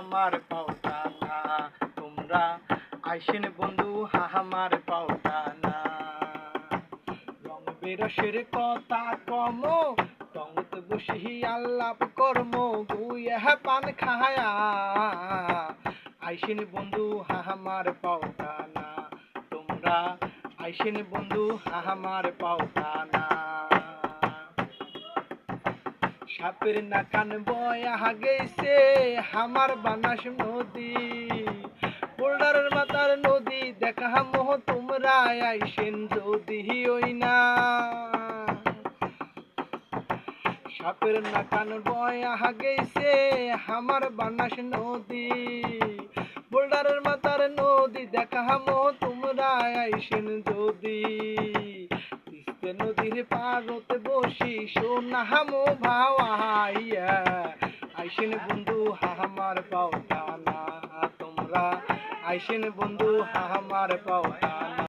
হাহামার পাওতানা। তোমরা আইসেন বন্ধু হাহামার পাওতানা। রং বেরসের কথা কম টঙ্গত বসি আল্লাপ কর্ম গুয়া পান খায়া। আইসেন বন্ধু হাহামার পাওতানা। তোমরা আইসেন বন্ধু হাহামার পাওতানা। সাপের নাকান বয়া গেছে হামার বানাস নদী। বোল্ডারের মাতার নদী দেখা মোহ তোমরা আইসেন যদি ওই না। সাপের নাকান বয়া গেছে হামার বানাস নদী। বোল্ডারের মাতার নদী দেখা মোহ তোমরা আইসেন যদি। নদীর পারতে বসি সোনা হামো ভাওয়াইয়া। আইসেন বন্ধু হাহামার পাওতানা। তোমরা আইসেন বন্ধু হাহামার পাওতানা।